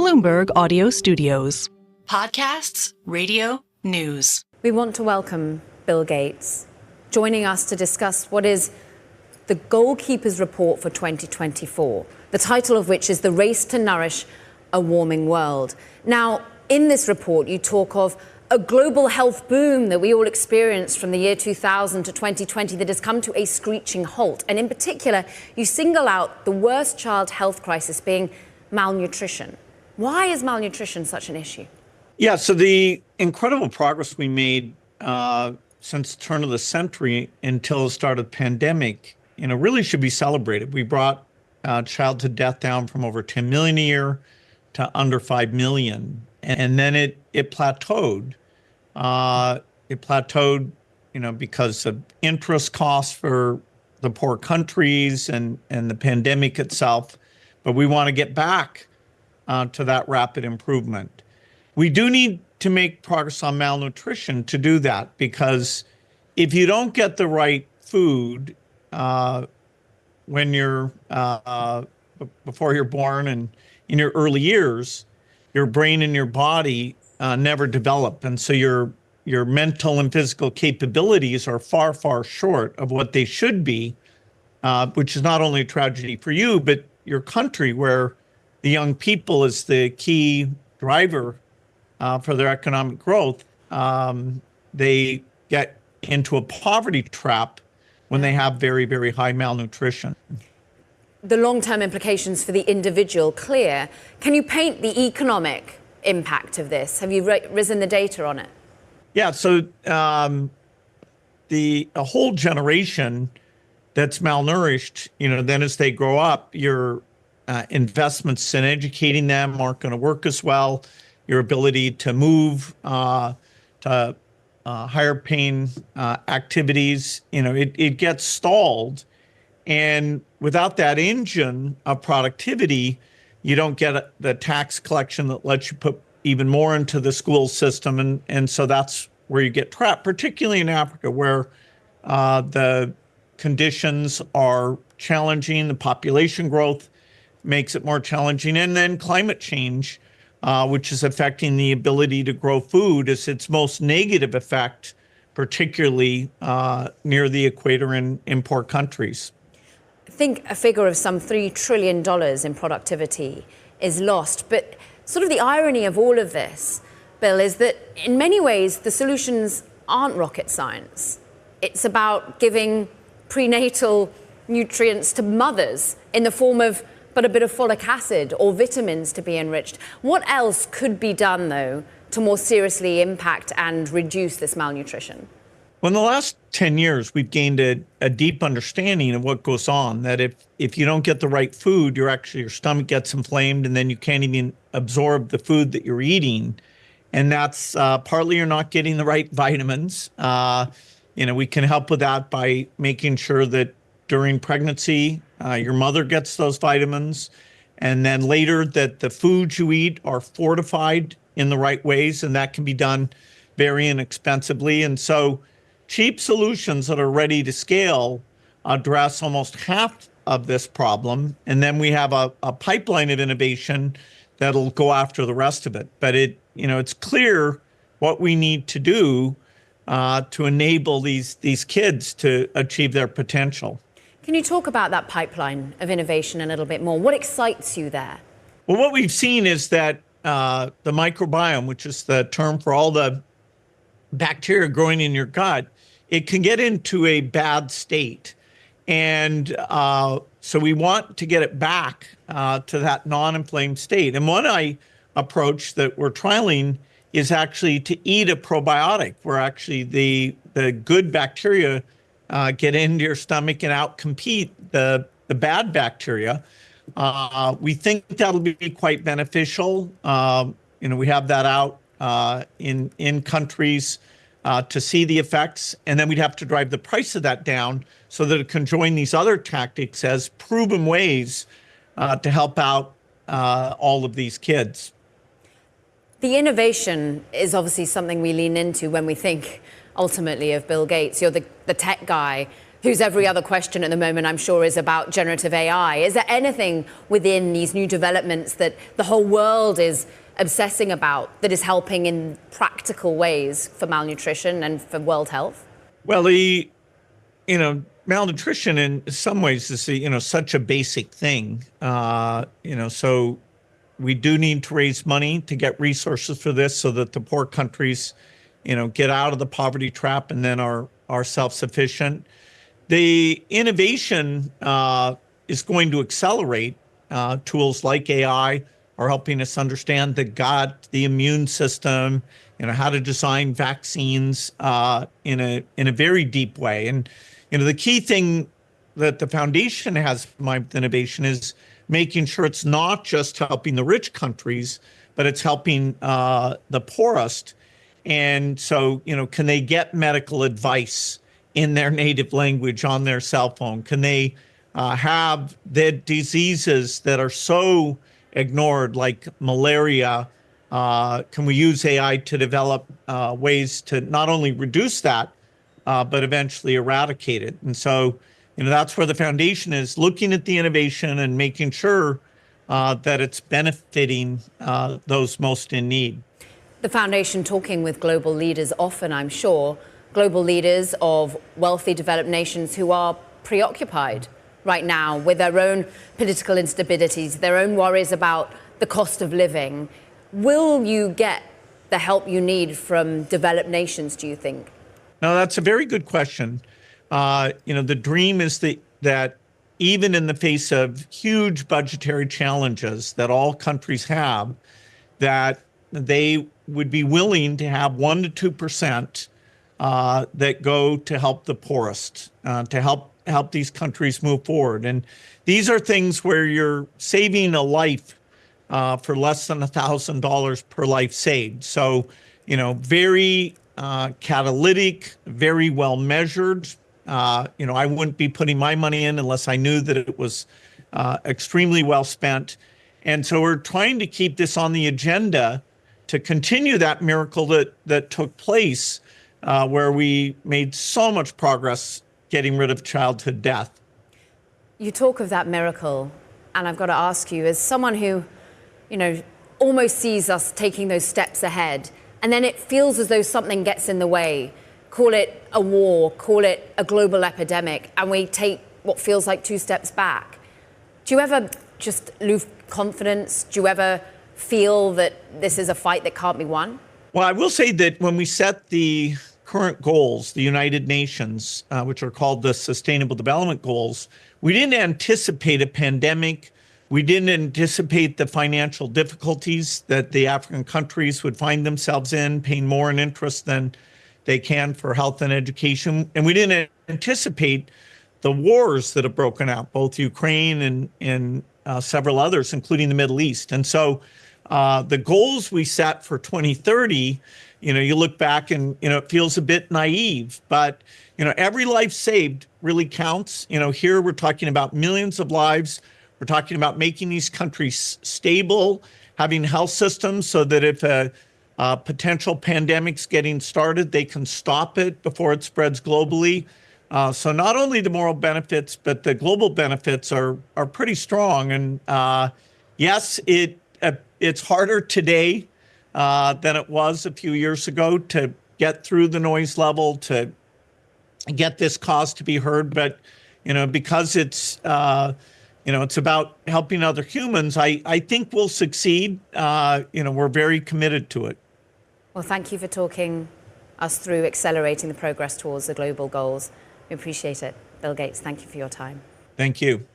Bloomberg Audio Studios. Podcasts, radio, news. We want to welcome Bill Gates, joining us to discuss what is the Goalkeeper's Report for 2024, the title of which is The Race to Nourish a Warming World. Now, in this report, you talk of a global health boom that we all experienced from the year 2000 to 2020 that has come to a screeching halt. And in particular, you single out the worst child health crisis being malnutrition. Why is malnutrition such an issue? Yeah, so the incredible progress we made since the turn of the century until the start of the pandemic, really should be celebrated. We brought child to death down from over 10 million a year to under 5 million. And then it plateaued. It plateaued, because of interest costs for the poor countries and the pandemic itself. But we want to get back to that rapid improvement. We do need to make progress on malnutrition to do that, because if you don't get the right food when you're before you're born and in your early years, your brain and your body never develop. And so your mental and physical capabilities are far, far short of what they should be, which is not only a tragedy for you, but your country, where the young people is the key driver for their economic growth. They get into a poverty trap when they have very, very high malnutrition. The long-term implications for the individual clear. Can you paint the economic impact of this? Have you risen the data on it? Yeah, so a whole generation that's malnourished, then as they grow up, your investments in educating them aren't going to work as well. Your ability to move to higher paying activities, it gets stalled. And without that engine of productivity, you don't get the tax collection that lets you put even more into the school system. And so that's where you get trapped, particularly in Africa, where the conditions are challenging. The population growth makes it more challenging. And then climate change, which is affecting the ability to grow food, is its most negative effect, particularly near the equator in poor countries. I think a figure of some $3 trillion in productivity is lost. But sort of the irony of all of this, Bill, is that in many ways, the solutions aren't rocket science. It's about giving prenatal nutrients to mothers in the form of but a bit of folic acid or vitamins to be enriched. What else could be done, though, to more seriously impact and reduce this malnutrition? Well, in the last 10 years, we've gained a deep understanding of what goes on, that if you don't get the right food, your stomach gets inflamed, and then you can't even absorb the food that you're eating. And that's partly you're not getting the right vitamins. We can help with that by making sure that during pregnancy, your mother gets those vitamins, and then later that the foods you eat are fortified in the right ways, and that can be done very inexpensively. And so cheap solutions that are ready to scale address almost half of this problem. And then we have a pipeline of innovation that'll go after the rest of it. But it's clear what we need to do to enable these kids to achieve their potential. Can you talk about that pipeline of innovation a little bit more? What excites you there? Well, what we've seen is that the microbiome, which is the term for all the bacteria growing in your gut, it can get into a bad state. And so we want to get it back to that non-inflamed state. And one approach that we're trialing is actually to eat a probiotic, where actually the good bacteria get into your stomach and outcompete the bad bacteria. We think that'll be quite beneficial. We have that out in countries to see the effects, and then we'd have to drive the price of that down so that it can join these other tactics as proven ways to help out all of these kids. The innovation is obviously something we lean into when we think ultimately of Bill Gates. You're the tech guy whose every other question at the moment, I'm sure, is about generative AI. Is there anything within these new developments that the whole world is obsessing about that is helping in practical ways for malnutrition and for world health? Well, malnutrition in some ways is, such a basic thing. So we do need to raise money to get resources for this so that the poor countries, get out of the poverty trap and then are self-sufficient. The innovation is going to accelerate. Tools like AI are helping us understand the gut, the immune system, how to design vaccines in a very deep way. And the key thing that the foundation has with innovation is making sure it's not just helping the rich countries, but it's helping the poorest. And so, can they get medical advice in their native language on their cell phone? Can they have the diseases that are so ignored, like malaria? Can we use AI to develop ways to not only reduce that, but eventually eradicate it? And so, that's where the foundation is, looking at the innovation and making sure that it's benefiting those most in need. The foundation talking with global leaders often, I'm sure, global leaders of wealthy developed nations who are preoccupied right now with their own political instabilities, their own worries about the cost of living. Will you get the help you need from developed nations, do you think? No, that's a very good question. The dream is that even in the face of huge budgetary challenges that all countries have, that they would be willing to have 1% to 2% that go to help the poorest, to help these countries move forward. And these are things where you're saving a life for less than $1,000 per life saved. So, very catalytic, very well measured. I wouldn't be putting my money in unless I knew that it was extremely well spent. And so we're trying to keep this on the agenda to continue that miracle that took place, where we made so much progress getting rid of childhood death. You talk of that miracle, and I've got to ask you, as someone who, almost sees us taking those steps ahead, and then it feels as though something gets in the way, call it a war, call it a global epidemic, and we take what feels like 2 steps back. Do you ever just lose confidence? Do you ever feel that this is a fight that can't be won? Well, I will say that when we set the current goals, the United Nations, which are called the Sustainable Development Goals, we didn't anticipate a pandemic. We didn't anticipate the financial difficulties that the African countries would find themselves in, paying more in interest than they can for health and education. And we didn't anticipate the wars that have broken out, both Ukraine and several others, including the Middle East. And so the goals we set for 2030, you look back and, it feels a bit naive, but, every life saved really counts. Here we're talking about millions of lives. We're talking about making these countries stable, having health systems so that if a potential pandemic's getting started, they can stop it before it spreads globally. So not only the moral benefits, but the global benefits are pretty strong. And yes, it's harder today than it was a few years ago to get through the noise level, to get this cause to be heard. But, because it's about helping other humans, I think we'll succeed. We're very committed to it. Well, thank you for talking us through accelerating the progress towards the global goals. We appreciate it. Bill Gates, thank you for your time. Thank you.